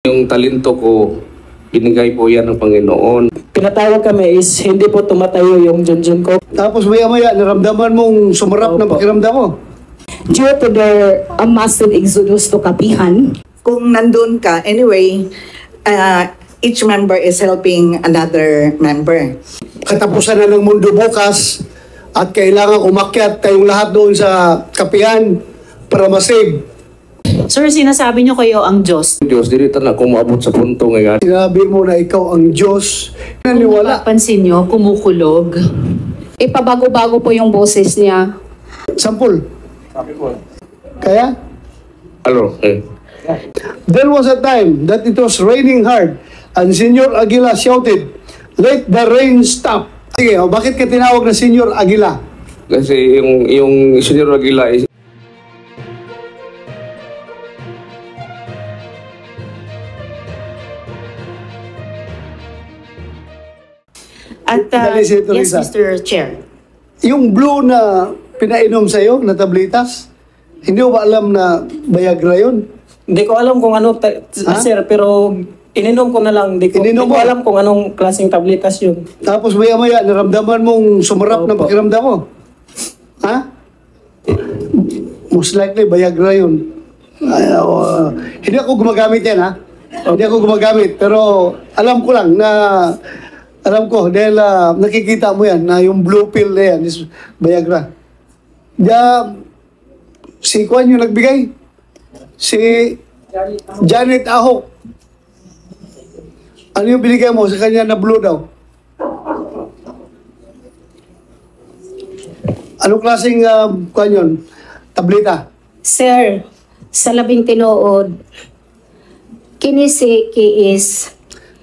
Yung talento ko, binigay po yan ng Panginoon. Pinatawag kami is hindi po tumatayo yung junjun ko. Tapos maya-maya, naramdaman mong sumarap ng pakiramdam mo. Due to their massive exodus to Kapihan, Kung nandun ka, anyway, each member is helping another member. Katapusan na ng mundo bukas at kailangan umakyat kayong lahat doon sa kapihan para masave. Sir, sinasabi niyo kayo ang Diyos. Diyos, dili na ako maabot sa punto ngayon. Sinabi mo na ikaw ang Diyos. Kung Naniwala. napapansin niyo, kumukulog. ipabago-bago po yung boses niya. Sampol. Kaya, Hello. there was a time that it was raining hard and Senyor Aguila shouted, "Let the rain stop." Sige, bakit ka tinawag na Senyor Aguila? Kasi yung Senyor Aguila is At Dali, Senator yes, Risa. Mr. Chair. Yung blue na pinainom sa'yo, na tablitas, hindi mo ba alam na Viagra yun? Hindi ko alam kung ano, sir, pero ininom ko na lang. Hindi ko Ininom mo? alam kung anong klaseng tabletas yun. Tapos maya-maya, naramdaman mong sumarap ng Opo. pakiramdam mo. Ha? Most likely, Viagra yun. Hindi ako gumagamit yan, ha? Hindi ako gumagamit. Pero alam ko lang na, alam ko, dahil nakikita mo yan, na yung blue pill na yan is Viagra. Si Kwan yung nagbigay. Si Janet Ahok. Ano yung binigay mo sa kanya na blue daw? Anong klaseng Kwan yun? Tableta? Sir, sa labing tinuod, kinisi is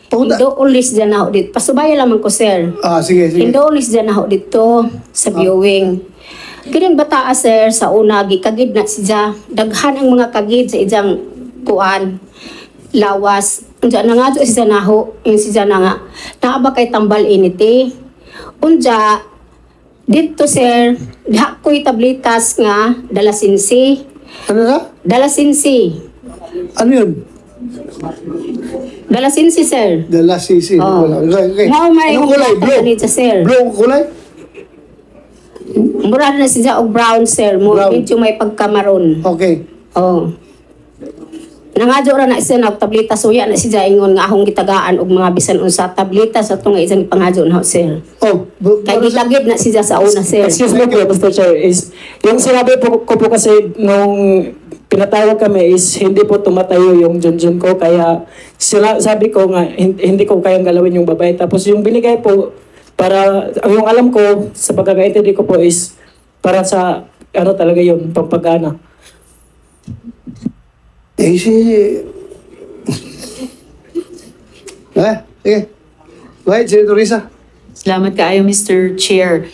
Puta. Indo ulis dyan ako dito. Pasubaya lamang ko, sir. Sige, sige. Indo ulis dyan ako dito sa viewing. Kining bataa, sir, sa una, gikagid na siya. Daghan ang mga kagid sa ijang kuan, lawas. Unja na nga doon siya naho, yung siya na nga. Naaba kay tambal initi. Unja, dito, sir, diha ko'y tablitas nga, dalasinsi. Ano na? Dalasinsi. Ano yun? Dalasinsi, sir. Dala sisi. Oh. Okay. Mao may Anong kulay? Blue? Blue. Sir. Blue ang kulay? Mura na siya og brown, sir. Brown. Medyo may pagkamaroon. Okay. Oh. Nangadyo ra na siya na og tableta suya na siya ingon nga akong gitagaan og mga bisan unsa tableta sa tunga isang pangadyo na sir. Oh, Kay gilagid na siya sa una, sir. Excuse me po, Mr. Chair, is yung sinabi ko po kasi nung pinatawag kami is hindi po tumatayo yung junjun ko, kaya sabi ko nga hindi ko kayang galawin yung babae. Tapos yung binigay po para, yung alam ko sa pagkakaintindi ko po is para sa ano talaga yun, pampagana. Sige. Sige. Go ahead, Senator Risa. Salamat kaayo, Mr. Chair.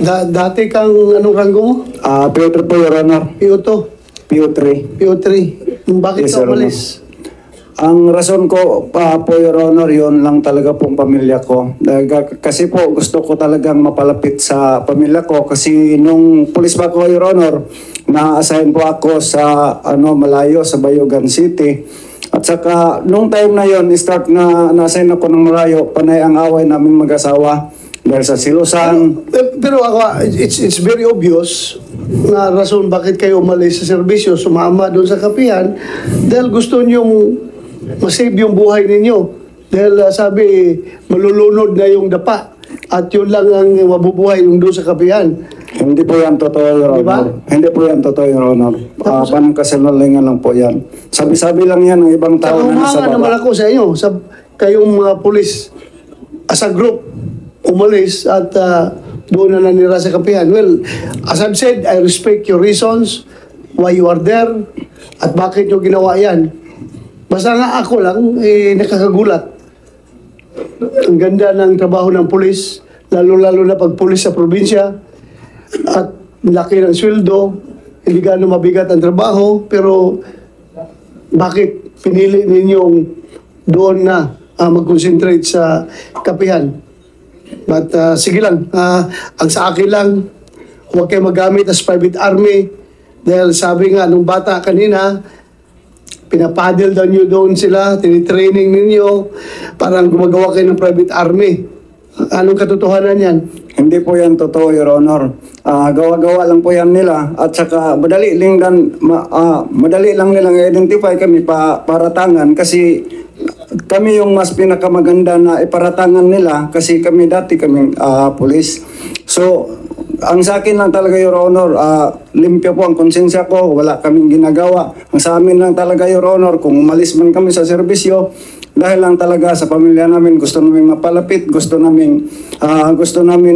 Dati kang anong ranggo mo? Piotr po, Your Honor. PO2. PO3. PO3. Bakit Yes, ka Your Honor. umalis? Ang rason ko po, Your Honor, yun lang talaga pong pamilya ko. Kasi po gusto ko talagang mapalapit sa pamilya ko kasi nung pulis pa ko, Your Honor, na-assign po ako sa malayo sa Bayugan City. At saka nung time na yon, start na na-assign ako ng malayo, panay ang away naming mag-asawa dahil sa silusan. Pero ako, it's very obvious na rason bakit kayo umalis sa serbisyo, sumama doon sa kapihan, dahil gusto niyong masave yung buhay ninyo. Dahil sabi, malulunod na yung dapa. At yun lang ang mabubuhay yung doon sa kapihan. Hindi po yan totoo, Your Di ba? Honor. Hindi po yan totoo, Your Honor. Panangkasinungalingan lang po yan. Sabi-sabi lang yan ng ibang tao na nasa Humanga naman baba. ako sa inyo, sa kayong mga pulis as a group, umalis at doon na nanira sa kapihan. Well, as I've said, I respect your reasons, why you are there, at bakit nyo ginawa yan. Basta nga ako lang, nakakagulat. Ang ganda ng trabaho ng pulis, lalo-lalo na pag pulis sa probinsya, at laki ng sweldo, hindi gaano mabigat ang trabaho, pero bakit pinili ninyong doon na mag-concentrate sa kapihan? But sige lang, ang sa akin lang, huwag kayo magamit as private army Dahil sabi nga nung bata kanina, pinapadel daw nyo doon sila, tinitraining ninyo, parang gumagawa kayo ng private army. Anong katotohanan yan? Hindi po yan totoo, Your Honor. Gawa-gawa lang po yan nila. At saka madali lang nilang identify kami paratangan kasi kami yung mas pinakamaganda na iparatangan nila kasi kami dati kaming pulis. So, ang sa akin lang talaga, Your Honor, limpyo po ang konsensya ko, wala kaming ginagawa. Ang sa amin lang talaga, Your Honor, kung umalis man kami sa serbisyo, dahil lang talaga sa pamilya namin, gusto namin mapalapit, gusto namin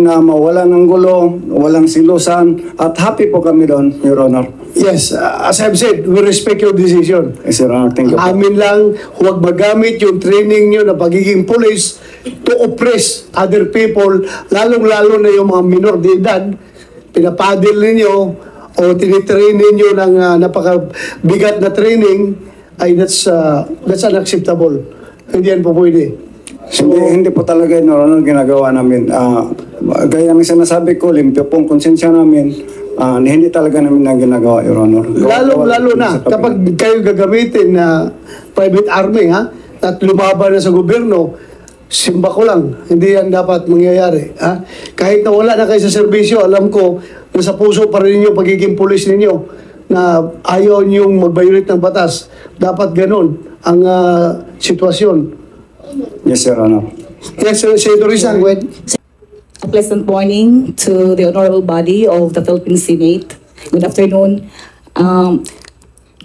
na mawala ng gulo, walang silusan, at happy po kami doon, Your Honor. Yes, as I've said, we respect your decision. Yes, Your Honor, thank you po. Amin lang, huwag magamit yung training nyo na pagiging police to oppress other people, lalong-lalo na yung mga minor de edad, pinapadil ninyo o tinitrain ninyo ng napakabigat na training, ay that's unacceptable. Hindi yan po pwede. So, hindi po talaga yun, Your Honor, ginagawa namin. Gaya ng sinasabi ko, limpyo pong konsensya namin, hindi talaga namin na ginagawa, Your Honor. lalo na kapag kayo gagamitin na private army at lumaban na sa gobyerno, simba ko lang, hindi yan dapat mangyayari. Kahit na wala na kayo sa serbisyo, alam ko na sa puso pa rin yung pagiging pulis ninyo na ayaw niyong mag-violate ng batas. Dapat ganun ang sitwasyon. Yes, Your Honor. Yes, Senator Rizal, go ahead. A pleasant morning to the honorable body of the Philippine Senate. Good afternoon,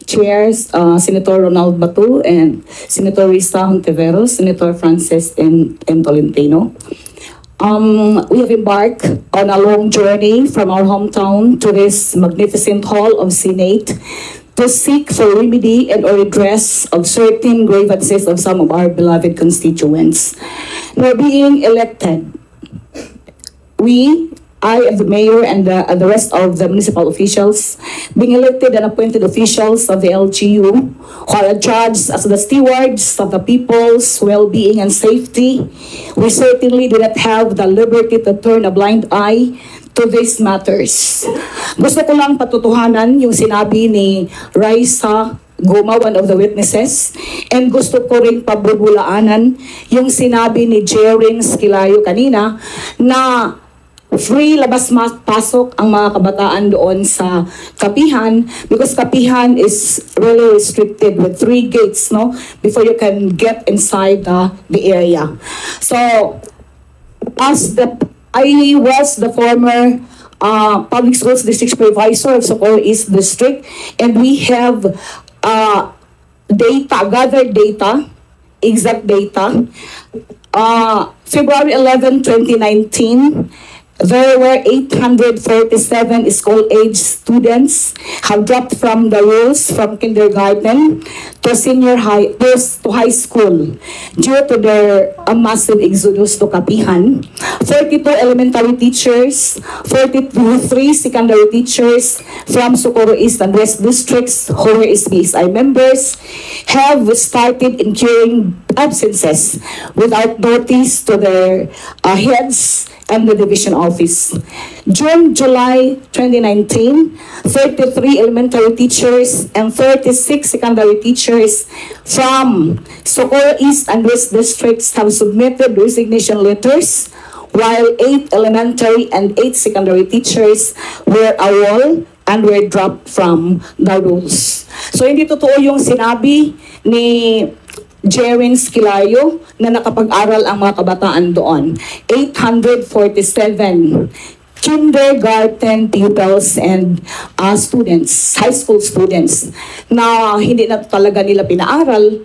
chairs, Senator Ronald Batu and Senator Risa Hontiveros, Senator Frances M. Tolentino. We have embarked on a long journey from our hometown to this magnificent hall of Senate to seek for remedy and or redress of certain grievances of some of our beloved constituents. We're being elected. I and the mayor and the rest of the municipal officials, being elected and appointed officials of the LGU, who are judged as the stewards of the people's well-being and safety, we certainly do not have the liberty to turn a blind eye to these matters. Gusto ko lang patutuhanan yung sinabi ni Raisa Goma, one of the witnesses, and gusto ko rin pabubulaanan yung sinabi ni Jering Skilayo kanina na free labas-pasok ang mga kabataan doon sa Kapihan because Kapihan is really restricted with 3 gates, no, before you can get inside the area. So, I was the former Public Schools District Supervisor of Socorro East District, and we have gathered data, exact data. February 11, 2019, there were 847 school-age students have dropped from the rules from kindergarten to to high school due to their massive exodus to Kapihan. 42 elementary teachers, 43 secondary teachers from Socorro East and West districts who were SBSI members have started incurring absences without notice to their heads and the division office. July 2019, 33 elementary teachers and 36 secondary teachers from Socorro East and West districts have submitted resignation letters, while 8 elementary and 8 secondary teachers were awol and were dropped from the rules. So hindi totoo yung sinabi ni Jering Skilayo na nakapag-aral ang mga kabataan doon. 847 kindergarten pupils and students, high school students, na hindi na talaga nila pinaaral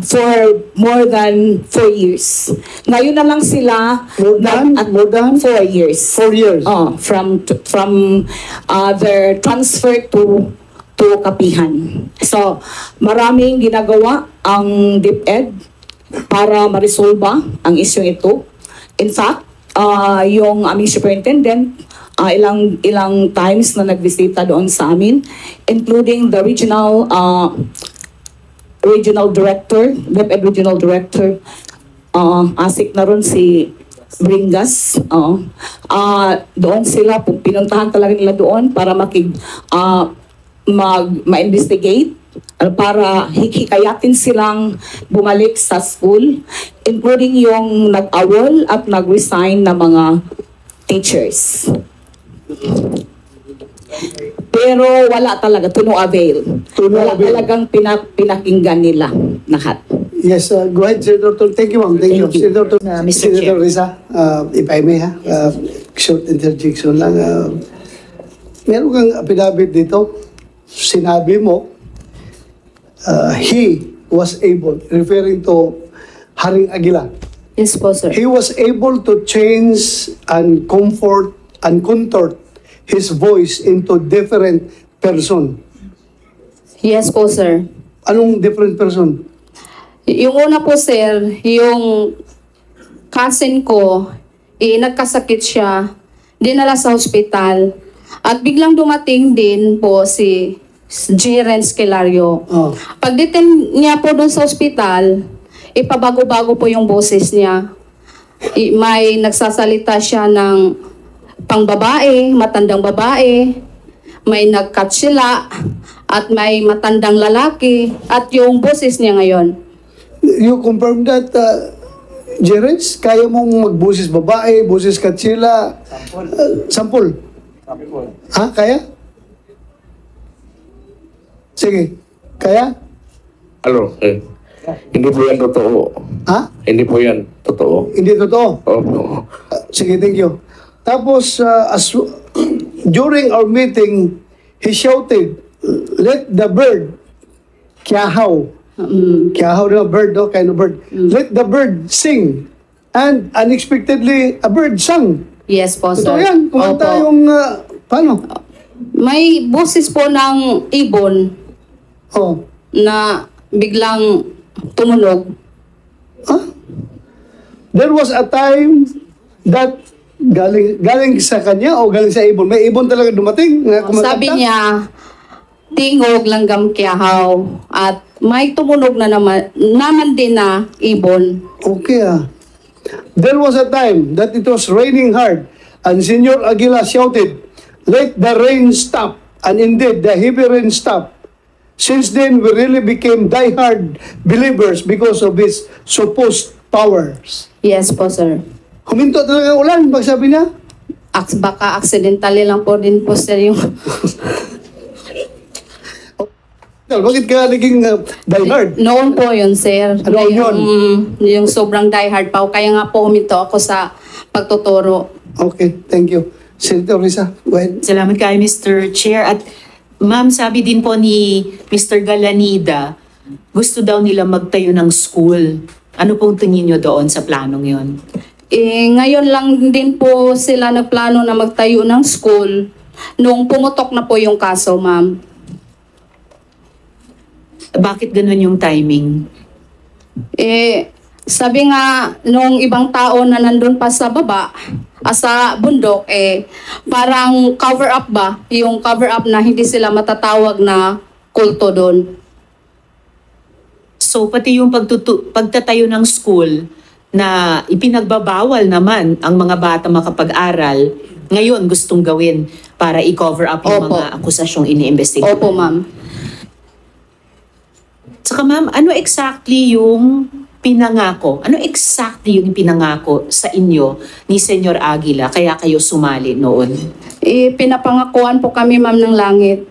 for more than 4 years. Ngayon na lang sila More than 4 years. 4 years. From their transfer to Kapihan. So, maraming ginagawa ang DepEd para marisolba ang isyong ito. In fact, yung aming superintendent, ilang times na nagbisita doon sa amin, including the regional director, DepEd regional director, asik na ron si Bringas. Doon sila, pinuntahan talaga nila doon para ma-investigate, para hikayatin silang bumalik sa school, including yung nag-awol at nag-resign na mga teachers. Pero wala talaga, to no avail. Wala talagang pinakinggan nila lahat. Yes, go ahead, Senator. Thank you, ma'am. Thank you. Senator, Mr. Senator Chair. Risa, if I may, short interjection lang. Meron kang affidavit dito. Sinabi mo, he was able, referring to Haring Aguila, Yes po, sir. he was able to change and comfort and contort his voice into different person. Yes po, sir. Anong different person? Yung una po, sir, yung cousin ko, nagkasakit siya, dinala sa hospital, at biglang dumating din po si Jiren Skelario. Oh. Pagdating niya po doon sa hospital, ipabago-bago po yung boses niya. May nagsasalita siya ng pangbabae, matandang babae, may nagkatsila, at may matandang lalaki, at yung boses niya ngayon. You confirm that, Jerez, kaya mong magbusis babae, busis katsila, sampol. Ha? Kaya? Sige. Kaya? Ano? Hindi po yan totoo. Ha? Hindi po yan totoo. Hindi totoo. Opo. Sige, thank you. Tapos, during our meeting, he shouted, "Let the bird, kiahaw." Kiahaw na bird, no? Kind of bird. Let the bird sing. And unexpectedly, a bird sang. Yes po, sir. Totoo yan. Kumanta Opo. yung, paano? May boses po ng ibon Oh. na biglang tumunog. Huh? There was a time that galing sa kanya o galing sa ibon. May ibon talaga dumating na kumakanta. Sabi niya, tingog langgam kiyahaw. At may tumunog na naman din na ibon. Okay There was a time that it was raining hard and Senor Aguila shouted, "Let the rain stop." And indeed, the heavy rain stopped. Since then, we really became diehard believers because of his supposed powers. Yes po, sir. Huminto talaga ang ulan, sabi niya. Baka accidentally lang po din po, sir, yung... Bakit ka naging diehard? Noon po yun, sir. Ano yun? Yung sobrang diehard pa. Kaya nga po huminto ako sa pagtuturo. Okay, thank you. Senator Risa, go ahead. Salamat kayo, Mr. Chair. At ma'am, sabi din po ni Mr. Galanida, gusto daw nila magtayo ng school. Ano pong tingin nyo doon sa planong yon? Ngayon lang din po sila nagplano na magtayo ng school nung pumutok na po yung kaso, ma'am. Bakit ganun yung timing? Sabi nga nung ibang tao na nandun pa sa baba, sa bundok, parang cover up ba? Yung cover up na hindi sila matatawag na kulto doon. So pati yung pagtatayo ng school na ipinagbabawal naman ang mga bata makapag-aral, ngayon gustong gawin para i-cover up yung Opo. mga akusasyong iniimbestiga. Opo, ma'am. Saka ma'am, ano exactly yung pinangako? Ano exactly yung pinangako sa inyo ni Senyor Aguila kaya kayo sumali noon? Pinapangakuan po kami, ma'am, ng langit.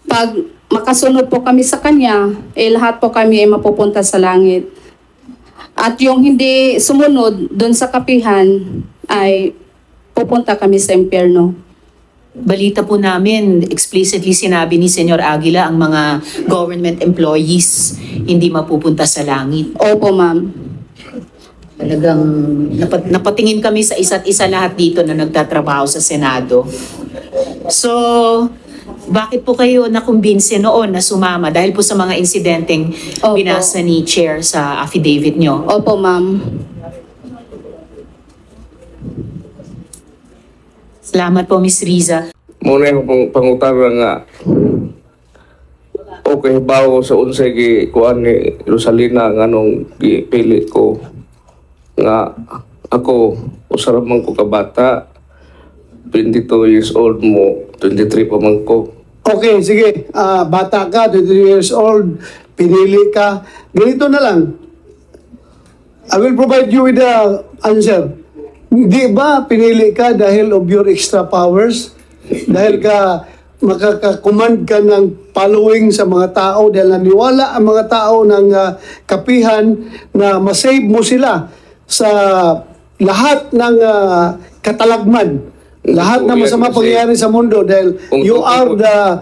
Pag makasunod po kami sa kanya, lahat po kami ay mapupunta sa langit. At yung hindi sumunod doon sa kapihan, ay pupunta kami sa impyerno. Balita po namin, explicitly sinabi ni Senyor Aguila ang mga government employees hindi mapupunta sa langit. Opo, ma'am. Talagang napatingin kami sa isa't isa lahat dito na nagtatrabaho sa Senado. So, bakit po kayo nakumbinse noon na sumama? Dahil po sa mga insidenteng Opo. binasa ni Chair sa affidavit nyo. Opo, ma'am. Salamat po, Miss Riza. Muna yung pangutara nga. Okay, bawo sa unsay kuan ni Rosalina nga nung pili ko nga ako Usarap man ko kabata. 22 years old mo, 23 pa man ko. Okay, sige. Bata ka, 23 years old, pinili ka. Ganito na lang. I will provide you with the answer. Di ba pinili ka dahil of your extra powers? Dahil ka makaka-command ka ng following sa mga tao dahil naniwala ang mga tao ng kapihan na masave mo sila sa lahat ng katalagman. Lahat ng masama pangyayari sa mundo dahil you are the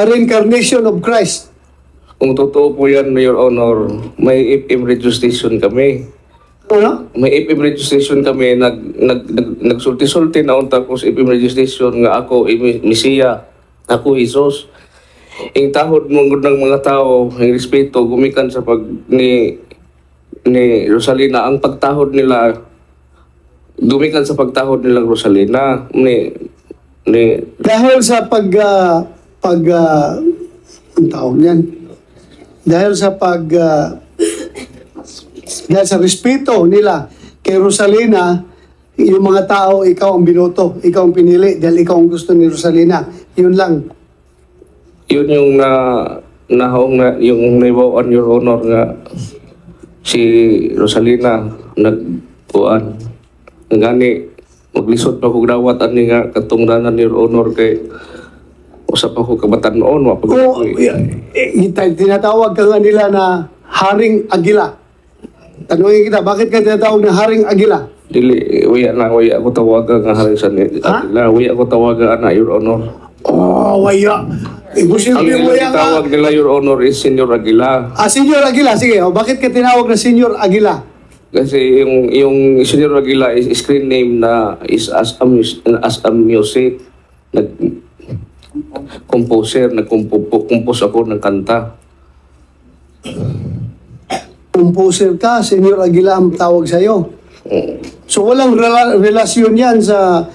reincarnation of Christ. Kung totoo po yan, Your Honor, may FM radio station kami. Ano? May FM radio station kami, nagsulti-sulti na unta ko sa FM radio station nga ako, Mesiya, ako, Jesus. Ang tahod mo ng mga tao, ang respeto, gumikan sa ni Rosalina, ang pagtahod nila, gumikan sa pagtahod nilang Rosalina, Dahil sa ang tawag niyan, dahil sa respeto nila kay Rosalina, yung mga tao, ikaw ang binoto, ikaw ang pinili, dahil ikaw ang gusto ni Rosalina. Yun lang. Yun yung yung naibawan, Your Honor, nga si Rosalina nagkuan. Ngani, maglisod pa ko dawat ani nga katungdanan ni Your Honor kay usap ako kabatan noon Tinatawag ka nga nila na Haring Agila. Tanungin kita, bakit ka tinatawag na Haring Agila? Dili, uya ako tawagan nga haring sa Agila. Uya ako tawagan na, Your Honor. Oh, waya. Imposible Ang waya nga. tawag nila, Your Honor, is Senyor Aguila. Senyor Aguila, sige. Bakit ka tinawag na Senyor Aguila? Kasi yung Senyor Aguila is screen name na is as a music. Composer, nag-compose ako ng kanta. Composer ka, Senyor Aguila ang tawag sa'yo. So walang relasyon yan sa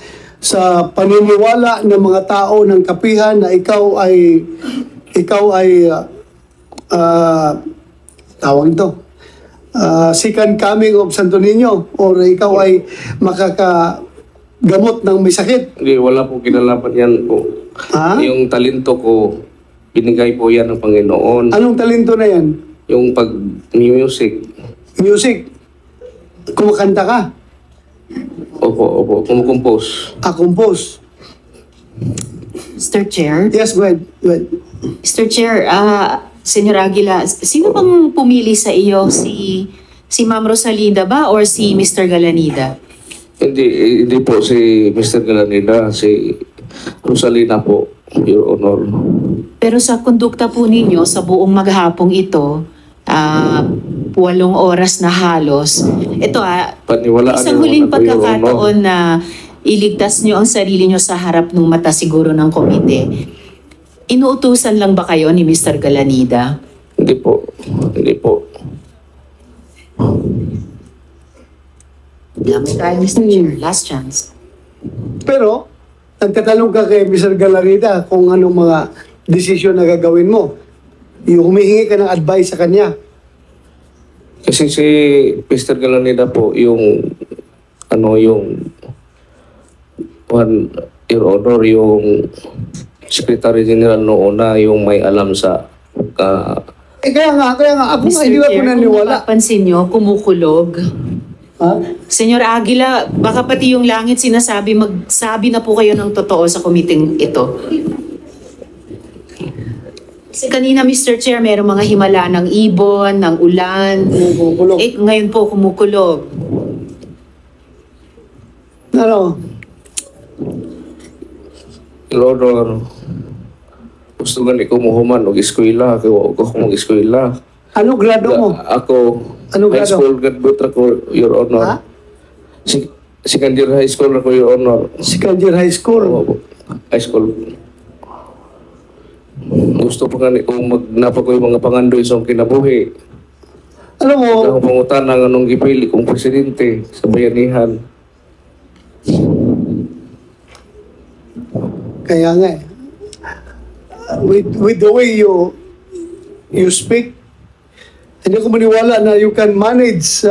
paniniwala ng mga tao ng kapihan na ikaw ay tawag ito, second coming of Santo Niño, or ikaw ay makakagamot ng may sakit. Hindi, wala po kinalaman yan po. Ha? Yung talento ko, binigay po yan ng Panginoon. Anong talento na yan? Yung pag-music. Music. Kumakanta ka. Opo, kumukompose. Compose. Mr. Chair? Yes, go ahead. Mr. Chair, Senyor Aguila, sino bang pumili sa iyo? Si Ma'am Rosalinda ba or si Mr. Galanida? Hindi po si Mr. Galanida, si Rosalina po, Your Honor. Pero sa kondukta po ninyo, sa buong maghapong ito, 8 oras na halos. Ito Paniwalaan isang niyo huling naman po, Your pagkakataon na iligtas nyo ang sarili nyo sa harap ng mata siguro ng komite. Inuutusan lang ba kayo ni Mr. Galanida? Hindi po. Lamang tayo, Mr. Chair. Last chance. Pero, nagtatanong ka kay Mr. Galarida kung anong mga desisyon na gagawin mo. Yung humihingi ka ng advice sa kanya. Kasi si Mr. Galanida po, yung Your Honor, yung Secretary General noon na yung may alam sa kaya nga, ako nga, Mr. hindi ako Chair, kung naniwala. mapapansin nyo, kumukulog. Ha? Senyor Aguila, baka pati yung langit sinasabi, magsabi na po kayo ng totoo sa komiting ito. Kasi kanina, Mr. Chair, mayroong mga himala ng ibon, ng ulan. Kumukulog. Ngayon po, kumukulog. Ano? Your Honor, gusto nga ni kumuhuman og eskwela, kaya ako mag-eskwela. Anong grado mo? Ako, Anong high grado? school graduate ako, Your Honor. Ha? Second year high school ako, Your Honor. Second year high school. High school. Gusto pa nga ni kung magnapa ko yung mga pangandoy sa akong kinabuhi. Alam mo, Ako pangutan ng anong gipili kong presidente sa bayanihan. kaya nga eh. With the way you speak, hindi ko maniwala na you can manage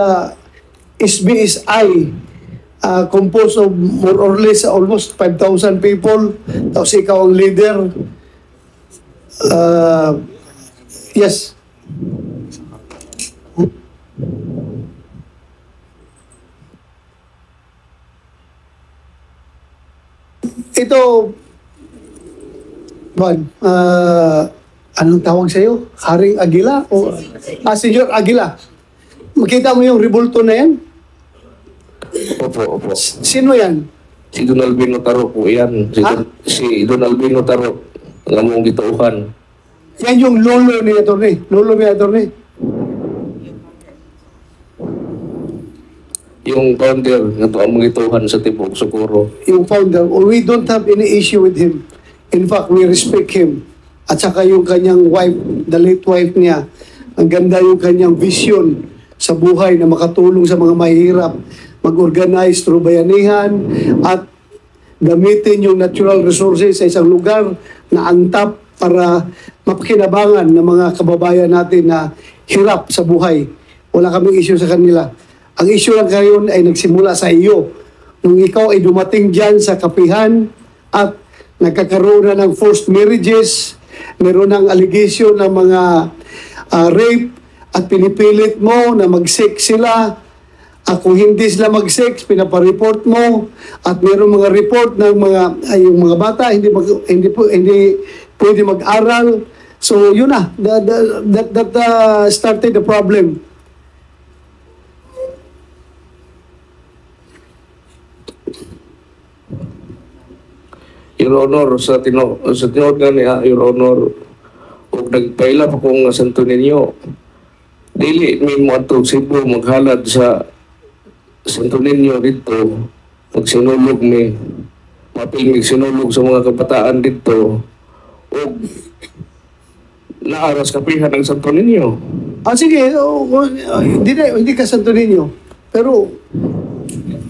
SBSI composed of more or less almost 5,000 people. Tapos ikaw ang leader. Yes. Ito, Juan, anong tawag sa'yo? Haring Aguila? O, Senyor Aguila. Makita mo yung rebulto na yan? Opo. Sino yan? Si Don Albino Taro po yan. Si Don Albino Taro. Ang among gitauhan. Yan yung lolo ni attorney. Lolo ni attorney. Yung founder na ito among gitauhan sa Tibok, Socorro. Yung founder. We don't have any issue with him. In fact, we respect him. At saka yung kanyang wife, the late wife niya. Ang ganda yung kanyang vision sa buhay na makatulong sa mga mahirap, mag-organize through bayanihan at gamitin yung natural resources sa isang lugar na antap para mapakinabangan ng mga kababayan natin na hirap sa buhay. Wala kaming issue sa kanila. Ang issue lang ngayon ay nagsimula sa iyo. Nung ikaw ay dumating dyan sa kapihan at nagkakaroon na ng forced marriages, meron ng allegation ng mga rape at pinipilit mo na mag-sex sila. Kung hindi sila mag-sex, pinapareport mo at meron mga report ng yung mga bata hindi pwede mag-aral. So yun na, that started the problem. Your Honor, sa tinod nga niya, Your Honor, kung nagpaila pa kong Santo Niño, dili may mo ato Cebu maghalad sa Santo Niño dito, magsinulog mi, mapilmig sinulog sa mga kabataan dito, o naaras kapihan ng Santo Niño. Sige, hindi ka Santo Niño. Pero,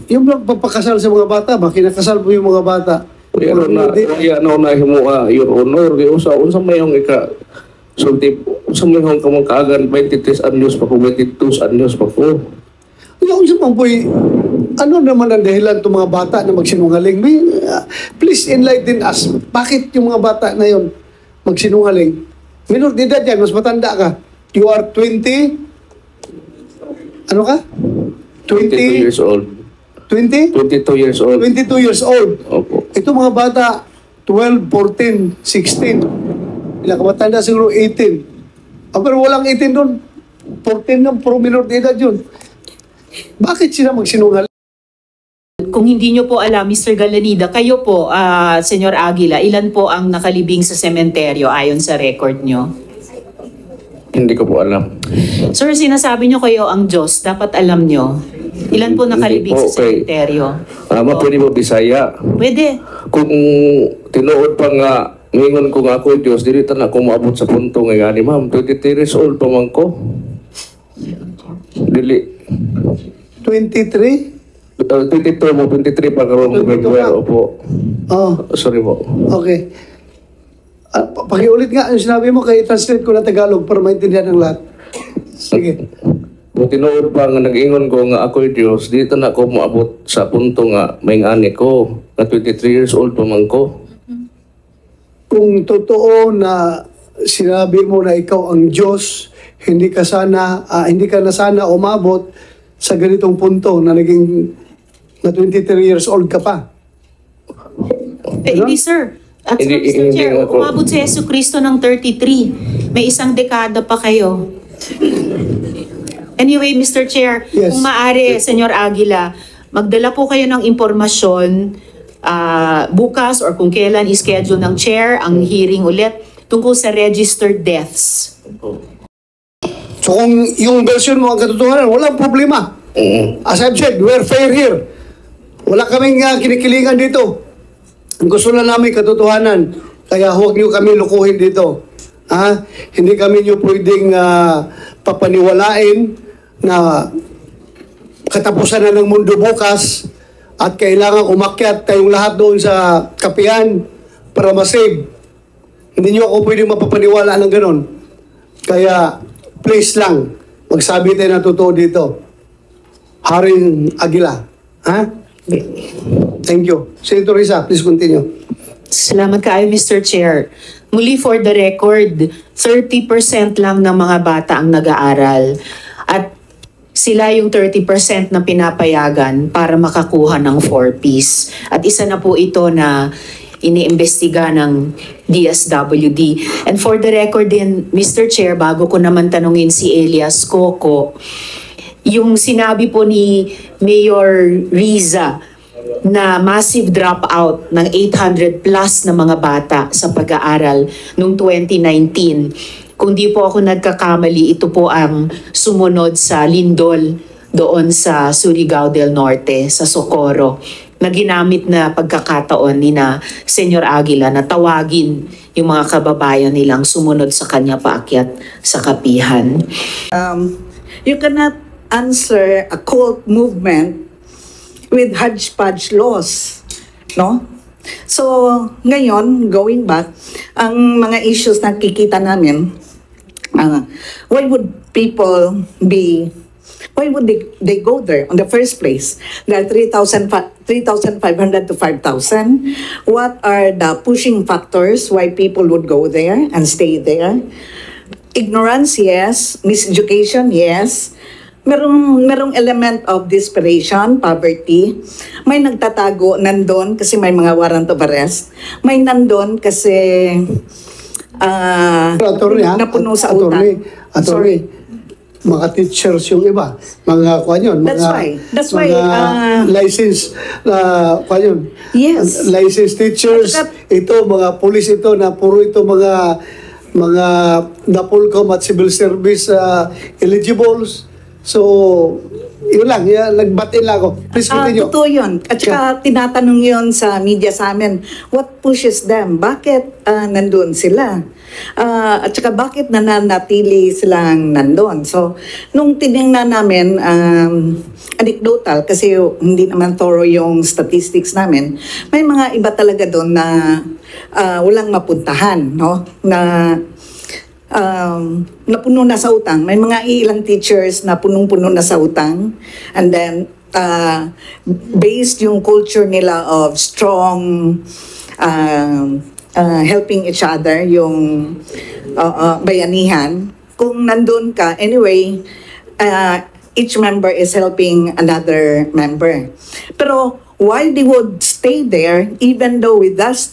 yung pagpapakasal sa mga bata, kinakasal mo yung mga bata. Pero kaya na himua, Your Honor, unsa may yung unsa may yung kamangkaagan, 23 anyos pa ko, 22 anyos pa ko. Yung sa pampoy, ano naman ang dahilan itong mga bata na magsinungaling? Please enlighten us. Bakit yung mga bata na yon magsinungaling? Minor de edad yan, mas matanda ka. You are 20? Ano ka? 22 years old. 20? 22 years old. 22 years old. Opo. Ito mga bata, 12, 14, 16. Pinakamatanda siguro 18. Pero walang 18 doon. 14 na, pro minor de edad yun. Bakit sila magsinungaling? Kung hindi nyo po alam, Mr. Galanida, kayo po, Senyor Aguila, ilan po ang nakalibing sa sementeryo ayon sa record nyo? Hindi ko po alam. Sir, sinasabi nyo kayo ang Diyos, dapat alam nyo. Ilan po nakalibing Hindi po, sa sementeryo? Pwede mo Bisaya. Pwede. Kung tinuod pa nga, ngayon kung ako Diyos, dito na ako maabot sa punto nga ni ma'am. 23 years old pa man ko. Dili. 23? 22 mo, 23 pa karoon ng February. Opo. Oh, Sorry po. okay. Pakiulit nga ang sinabi mo, kaya i-translate ko na Tagalog para maintindihan ng lahat. Sige. Kung tinuod pa nga nag-ingon ko nga ako Diyos, dito na ako maabot sa punto nga may ani ko. Na 23 years old pa man ko. Kung totoo na sinabi mo na ikaw ang Diyos, hindi ka na sana umabot sa ganitong punto na naging na 23 years old ka pa. Hindi, sir. At Hindi- Mr. hindi Chair, ako. umabot si Yesu Cristo ng 33. May isang dekada pa kayo. Anyway, Mr. Chair, Yes. kung maaari, Senyor Aguila, magdala po kayo ng impormasyon bukas or kung kailan ischedule ng chair ang hearing ulit tungkol sa registered deaths. So kung yung version mo ang katotohanan, walang problema. As I've said, we're fair here. Wala kaming kinikilingan dito. Ang gusto na namin katotohanan. Kaya huwag niyo kami lukuhin dito. Hindi kami niyo pwedeng papaniwalain na katapusan na ng mundo bukas at kailangan umakyat tayong lahat doon sa kapihan para masave. Hindi niyo ako pwedeng mapapaniwala ng ganon. Kaya please lang, magsabi tayo na totoo dito. Haring Aguila. Thank you. Senator Risa, please continue. Salamat kaayo, Mr. Chair. Muli for the record, 30% lang ng mga bata ang nag-aaral at sila yung 30% na pinapayagan para makakuha ng 4Ps. At isa na po ito na iniimbestiga ng DSWD. And for the record din, Mr. Chair, bago ko naman tanungin si Elias Coco, yung sinabi po ni Mayor Riza na massive dropout ng 800 plus na mga bata sa pag-aaral noong 2019. Kung di po ako nagkakamali, ito po ang sumunod sa Lindol doon sa Surigao del Norte, sa Socorro, na ginamit na pagkakataon ni na Senyor Aguila na tawagin yung mga kababayan nilang sumunod sa kanya paakyat sa kapihan. You cannot answer a cult movement with hodgepodge laws, no? So, ngayon, going back, ang mga issues na kikita namin, why would they go there in the first place? There are 3,500 to 5,000. What are the pushing factors why people would go there and stay there? Ignorance, yes. Miseducation, yes. Merong element of desperation, poverty. May nagtatago nandun kasi may mga warrant of arrest. May nandun kasi napuno sa utang. Attorney, mga teachers yung iba. Mga kuha yun. That's why licensed kuha yun. Yes. Licensed teachers. Ito, mga police ito na puro ito mga NAPOLCOM at civil service eligibles. So, yun lang, nagbatin lang ako. Please continue. Totoo yun. At saka tinatanong yun sa media sa amin, what pushes them? Bakit nandun sila? At saka bakit nananatili silang nandun? So, nung tinignan namin, anecdotal, kasi hindi naman thorough yung statistics namin, may mga iba talaga doon na walang mapuntahan, no? Napuno na sa utang. May mga ilang teachers na punong-puno na sa utang. And then, based yung culture nila of strong helping each other, yung bayanihan. Kung nandun ka, anyway, each member is helping another member. Pero why they would stay there, even though with this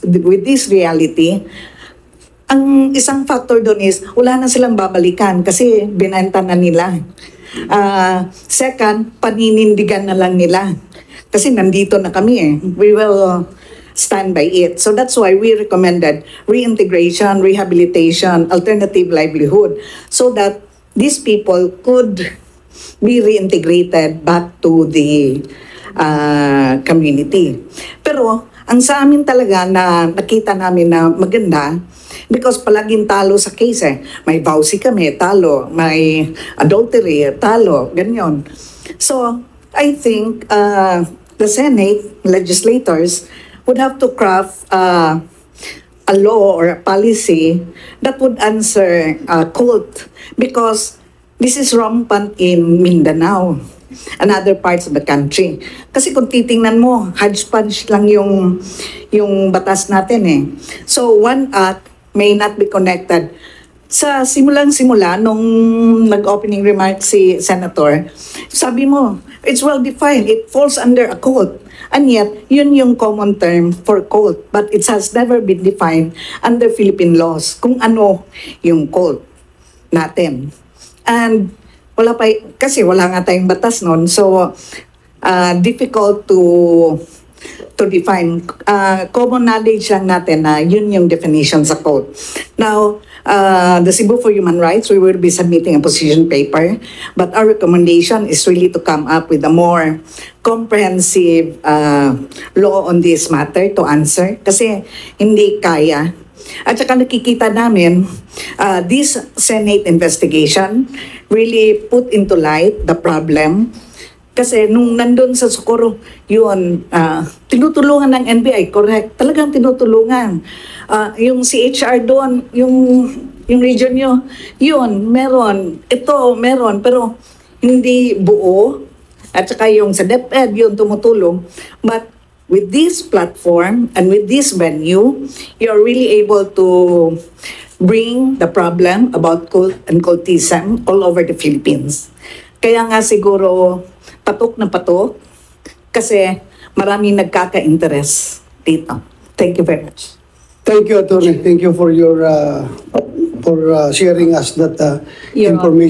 reality, ang isang factor doon is, wala na silang babalikan kasi binenta na nila. Second, paninindigan na lang nila. Kasi nandito na kami eh. We will stand by it. So that's why we recommended reintegration, rehabilitation, alternative livelihood, so that these people could be reintegrated back to the community. Pero, ang sa amin talaga na nakita namin na maganda, because palaging talo sa case eh. May vowsy kami, talo. May adultery, talo. Ganyan. So, I think the Senate, legislators, would have to craft a law or a policy that would answer cult. Because this is rampant in Mindanao and other parts of the country. Kasi kung titingnan mo, hodgepodge lang yung batas natin eh. So, one act may not be connected. Sa simulang-simula, nung nag-opening remark si Senator, sabi mo, it's well-defined. It falls under a cult. And yet, yun yung common term for cult. But it has never been defined under Philippine laws kung ano yung cult natin. And wala pa, kasi wala nga tayong batas noon. So, difficult to define. Common knowledge lang natin na yun yung definition sa cult. Now, the Cebu for Human Rights, we will be submitting a position paper, but our recommendation is really to come up with a more comprehensive law on this matter to answer, kasi hindi kaya. At saka nakikita namin, this Senate investigation really put into light the problem. Kasi nung nandun sa Socorro, yun, tinutulungan ng NBI, correct. Talagang tinutulungan. Yung CHR doon, yung region nyo, yun, meron. Ito, meron. Pero hindi buo. At saka yung sa DepEd, yung tumutulong. But with this platform and with this venue, you're really able to bring the problem about cult and cultism all over the Philippines. Kaya nga siguro patok na patok kasi maraming nagkaka-interest dito. Thank you very much. Thank you, Attorney. Thank you for your for sharing us that You're information.